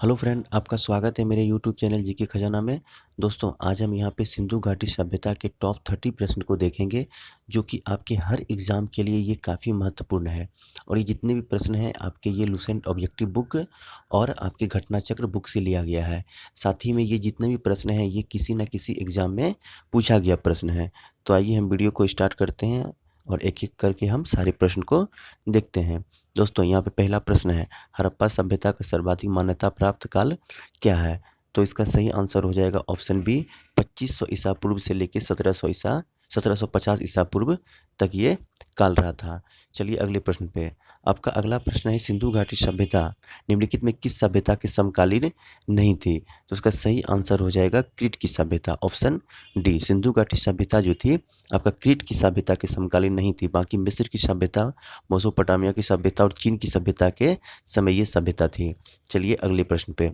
Hello friend, आपका स्वागत है मेरे यूट्यूब चैनल जी के खजाना में। दोस्तों, आज हम यहाँ पे सिंधु घाटी सभ्यता के टॉप 30 प्रश्न को देखेंगे, जो कि आपके हर एग्ज़ाम के लिए ये काफ़ी महत्वपूर्ण है। और ये जितने भी प्रश्न हैं आपके ये लुसेंट ऑब्जेक्टिव बुक और आपके घटनाचक्र बुक से लिया गया है। साथ ही में ये जितने भी प्रश्न हैं ये किसी न किसी एग्ज़ाम में पूछा गया प्रश्न है। तो आइए हम वीडियो को स्टार्ट करते हैं और एक-एक करके हम सारे प्रश्न को देखते हैं। दोस्तों, यहाँ पे पहला प्रश्न है, हड़प्पा सभ्यता का सर्वाधिक मान्यता प्राप्त काल क्या है? तो इसका सही आंसर हो जाएगा ऑप्शन बी, 2500 ईसा पूर्व से लेके 1750 ईसा पूर्व तक ये काल रहा था। चलिए अगले प्रश्न पे। आपका अगला प्रश्न है, सिंधु घाटी सभ्यता निम्नलिखित में किस सभ्यता के समकालीन नहीं थी? तो इसका सही आंसर हो जाएगा क्रीट की सभ्यता, ऑप्शन डी। सिंधु घाटी सभ्यता जो थी आपका क्रीट की सभ्यता के समकालीन नहीं थी। बाकी मिस्र की सभ्यता, मेसोपोटामिया की सभ्यता और चीन की सभ्यता के समय ये सभ्यता थी। चलिए अगले प्रश्न पे।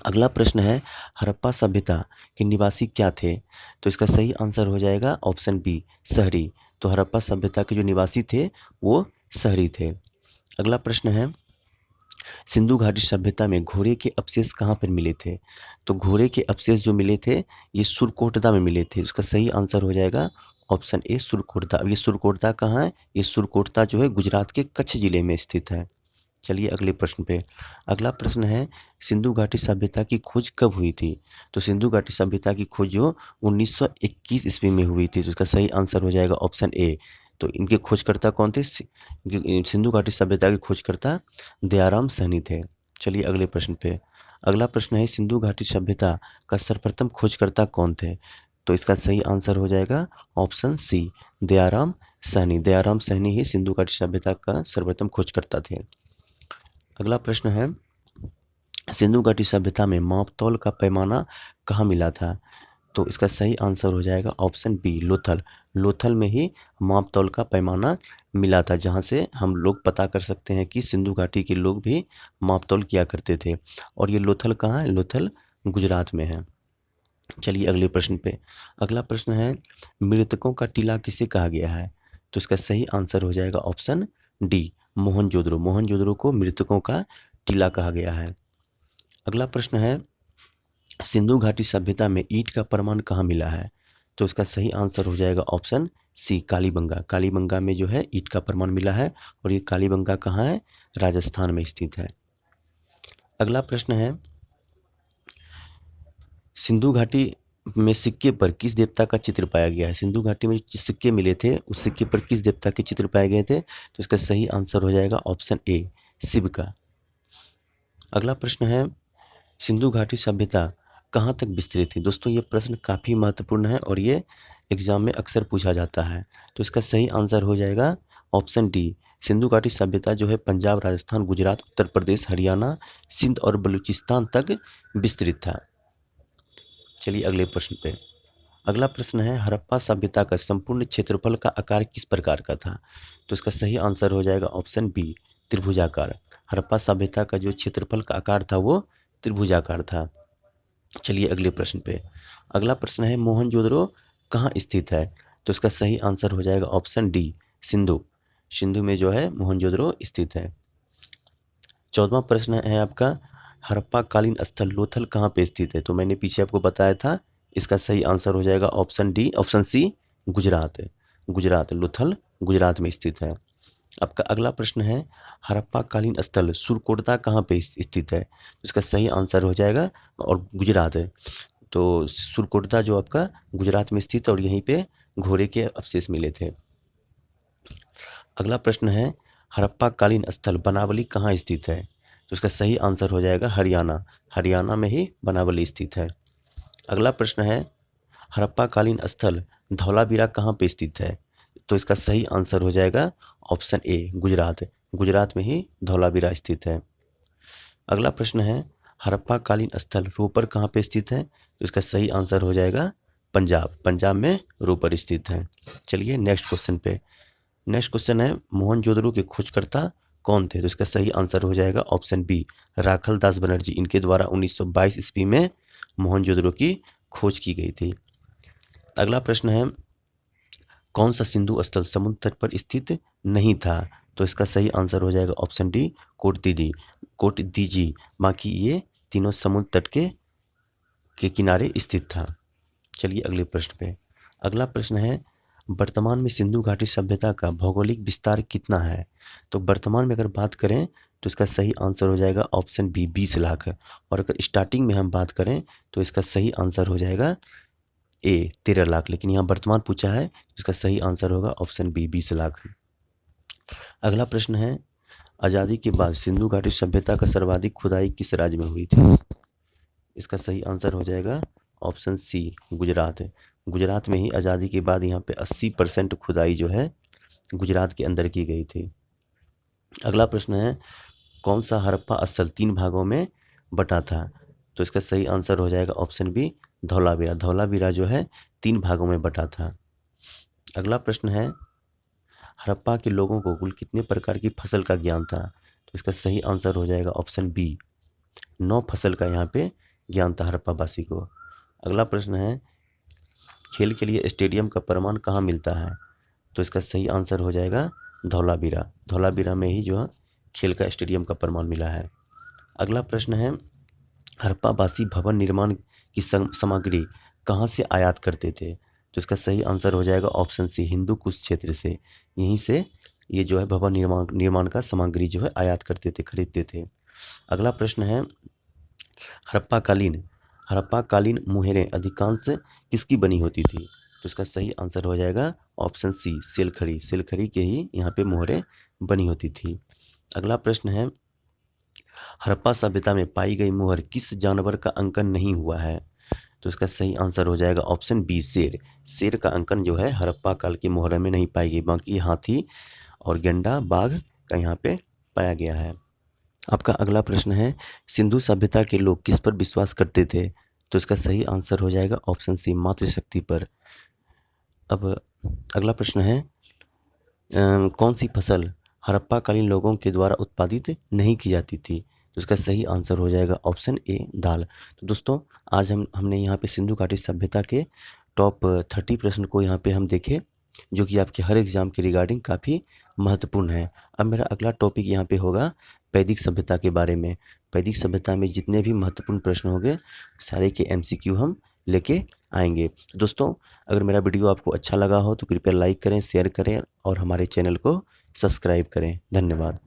अगला प्रश्न है, हड़प्पा सभ्यता के निवासी क्या थे? तो इसका सही आंसर हो जाएगा ऑप्शन बी, शहरी। तो हड़प्पा सभ्यता के जो निवासी थे वो शहरी थे। अगला प्रश्न है, सिंधु घाटी सभ्यता में घोड़े के अवशेष कहाँ पर मिले थे? तो घोड़े के अवशेष जो मिले थे ये सुरकोटदा में मिले थे। इसका सही आंसर हो जाएगा ऑप्शन ए, सुरकोटदा। अब ये सुरकोटदा कहाँ है? ये सुरकोटदा जो है गुजरात के कच्छ जिले में स्थित है। चलिए अगले प्रश्न पे। अगला प्रश्न है, सिंधु घाटी सभ्यता की खोज कब हुई थी? तो सिंधु घाटी सभ्यता की खोज जो 1921 ईस्वी में हुई थी। तो इसका सही आंसर हो जाएगा ऑप्शन ए। तो इनके खोजकर्ता कौन थे? सिंधु घाटी सभ्यता के खोजकर्ता दयाराम सहनी थे। चलिए अगले प्रश्न पे। अगला प्रश्न है, सिंधु घाटी सभ्यता का सर्वप्रथम खोजकर्ता कौन थे? तो इसका सही आंसर हो जाएगा ऑप्शन सी, दयाराम सहनी। दयाराम सहनी ही सिंधु घाटी सभ्यता का सर्वप्रथम खोजकर्ता थे। अगला प्रश्न है, सिंधु घाटी सभ्यता में मापतौल का पैमाना कहाँ मिला था? तो इसका सही आंसर हो जाएगा ऑप्शन बी, लोथल। लोथल में ही मापतौल का पैमाना मिला था, जहाँ से हम लोग पता कर सकते हैं कि सिंधु घाटी के लोग भी मापतौल किया करते थे। और ये लोथल कहाँ है? लोथल गुजरात में है। चलिए अगले प्रश्न पे। अगला प्रश्न है, मृतकों का टीला किसे कहा गया है? तो इसका सही आंसर हो जाएगा ऑप्शन डी, मोहनजोदड़ो। मोहनजोदड़ो को मृतकों का टीला कहा गया है। अगला प्रश्न है, सिंधु घाटी सभ्यता में ईंट का प्रमाण कहाँ मिला है? तो इसका सही आंसर हो जाएगा ऑप्शन सी, कालीबंगा। कालीबंगा में जो है ईंट का प्रमाण मिला है और ये कालीबंगा कहाँ है? राजस्थान में स्थित है। अगला प्रश्न है, सिंधु घाटी में सिक्के पर किस देवता का चित्र पाया गया है? सिंधु घाटी में जो सिक्के मिले थे उस सिक्के पर किस देवता के चित्र पाए गए थे? तो इसका सही आंसर हो जाएगा ऑप्शन ए, शिव का। अगला प्रश्न है, सिंधु घाटी सभ्यता कहाँ तक विस्तृत थी? दोस्तों, ये प्रश्न काफ़ी महत्वपूर्ण है और ये एग्जाम में अक्सर पूछा जाता है। तो इसका सही आंसर हो जाएगा ऑप्शन डी, सिंधु घाटी सभ्यता जो है पंजाब, राजस्थान, गुजरात, उत्तर प्रदेश, हरियाणा, सिंध और बलूचिस्तान तक विस्तृत था। चलिए अगले प्रश्न पे। अगला प्रश्न है, हड़प्पा सभ्यता का संपूर्ण क्षेत्रफल का आकार किस प्रकार का था? तो इसका सही आंसर हो जाएगा ऑप्शन बी, त्रिभुजाकार। हड़प्पा सभ्यता का जो क्षेत्रफल का आकार था वो त्रिभुजाकार था। चलिए अगले प्रश्न पे। अगला प्रश्न है, मोहनजोदड़ो कहाँ स्थित है? तो इसका सही आंसर हो जाएगा ऑप्शन डी, सिंधु। सिंधु में जो है मोहनजोदड़ो स्थित है। 14वां प्रश्न है आपका, हड़प्पा कालीन स्थल लोथल कहाँ पे स्थित है? तो मैंने पीछे आपको बताया था, इसका सही आंसर हो जाएगा option D, option C, Gujarat. Gujarat, Lothal Gujarat में स्थित है। आपका अगला प्रश्न है, हड़प्पा कालीन स्थल सुरकोटदा कहाँ पे स्थित है? तो इसका सही आंसर हो जाएगा और गुजरात है। तो सुरकोटदा जो आपका गुजरात में स्थित है और यहीं पे घोड़े के अवशेष मिले थे। अगला प्रश्न है, हड़प्पा कालीन स्थल बनावली कहाँ स्थित है? तो इसका सही आंसर हो जाएगा हरियाणा। हरियाणा में ही बनावली स्थित है। अगला प्रश्न है, हड़प्पा कालीन स्थल धौलावीरा कहाँ पे स्थित है? तो इसका सही आंसर हो जाएगा ऑप्शन ए, गुजरात। गुजरात में ही धौलावीरा स्थित है। अगला प्रश्न है, हड़प्पा कालीन स्थल रोपर कहाँ पे स्थित है? तो इसका सही आंसर हो जाएगा पंजाब। पंजाब में रोपर स्थित है। चलिए नेक्स्ट क्वेश्चन पे। नेक्स्ट क्वेश्चन है, मोहनजोदड़ो के खोजकर्ता कौन थे? तो इसका सही आंसर हो जाएगा ऑप्शन बी, राखल दास बनर्जी। इनके द्वारा 1922 ईस्वी में मोहनजोदड़ो की खोज की गई थी। अगला प्रश्न है, कौन सा सिंधु स्थल समुद्र तट पर स्थित नहीं था? तो इसका सही आंसर हो जाएगा ऑप्शन डी, कोटदीजी। कोटदीजी, बाकी ये तीनों समुद्र तट के किनारे स्थित था। चलिए अगले प्रश्न पे। अगला प्रश्न है, वर्तमान में सिंधु घाटी सभ्यता का भौगोलिक विस्तार कितना है? तो वर्तमान में अगर बात करें तो इसका सही आंसर हो जाएगा ऑप्शन बी 20 लाख। और अगर स्टार्टिंग में हम बात करें तो इसका सही आंसर हो जाएगा ए 13 लाख। लेकिन यहाँ वर्तमान पूछा है, इसका सही आंसर होगा ऑप्शन बी 20 लाख। अगला प्रश्न है, आज़ादी के बाद सिंधु घाटी सभ्यता का सर्वाधिक खुदाई किस राज्य में हुई थी? इसका सही आंसर हो जाएगा ऑप्शन सी गुजरात। गुजरात में ही आज़ादी के बाद यहाँ पे 80% खुदाई जो है गुजरात के अंदर की गई थी। अगला प्रश्न है, कौन सा हड़प्पा स्थल 3 भागों में बटा था? तो इसका सही आंसर हो जाएगा ऑप्शन बी धौलावीरा। धौलावीरा जो है 3 भागों में बटा था। अगला प्रश्न है, हड़प्पा के लोगों को कुल कितने प्रकार की फसल का ज्ञान था? तो इसका सही आंसर हो जाएगा ऑप्शन बी 9 फसल का यहाँ पे ज्ञान था हड़प्पा वासी को। अगला प्रश्न है, खेल के लिए स्टेडियम का प्रमाण कहाँ मिलता है? तो इसका सही आंसर हो जाएगा धौलावीरा। धौलावीरा में ही जो है खेल का स्टेडियम का प्रमाण मिला है। अगला प्रश्न है, हड़प्पा वासी भवन निर्माण की सामग्री कहाँ से आयात करते थे? तो इसका सही आंसर हो जाएगा ऑप्शन सी हिंदू कुश क्षेत्र से। यहीं से ये जो है भवन निर्माण का सामग्री जो है आयात करते थे, खरीदते थे। अगला प्रश्न है, हड़प्पाकालीन मुहरें अधिकांश किसकी बनी होती थी? तो इसका सही आंसर हो जाएगा ऑप्शन सी सेलखड़ी। सेलखड़ी के ही यहाँ पे मुहरें बनी होती थी। अगला प्रश्न है, हड़प्पा सभ्यता में पाई गई मुहर किस जानवर का अंकन नहीं हुआ है? तो इसका सही आंसर हो जाएगा ऑप्शन बी शेर। शेर का अंकन जो है हड़प्पा काल की मुहर में नहीं पाई गई, बाकी हाथी और गैंडा बाघ का यहाँ पे पाया गया है। आपका अगला प्रश्न है, सिंधु सभ्यता के लोग किस पर विश्वास करते थे? तो इसका सही आंसर हो जाएगा ऑप्शन सी मातृशक्ति पर। अब अगला प्रश्न है, कौन सी फसल हड़प्पाकालीन लोगों के द्वारा उत्पादित नहीं की जाती थी? तो इसका सही आंसर हो जाएगा ऑप्शन ए दाल। तो दोस्तों आज हमने यहाँ पे सिंधु घाटी सभ्यता के टॉप 30 प्रश्न को यहाँ पे हम देखे, जो कि आपके हर एग्जाम के रिगार्डिंग काफ़ी महत्वपूर्ण है। अब मेरा अगला टॉपिक यहाँ पे होगा वैदिक सभ्यता के बारे में। वैदिक सभ्यता में जितने भी महत्वपूर्ण प्रश्न होंगे सारे के MCQ हम लेके आएंगे। दोस्तों अगर मेरा वीडियो आपको अच्छा लगा हो तो कृपया लाइक करें, शेयर करें और हमारे चैनल को सब्सक्राइब करें। धन्यवाद।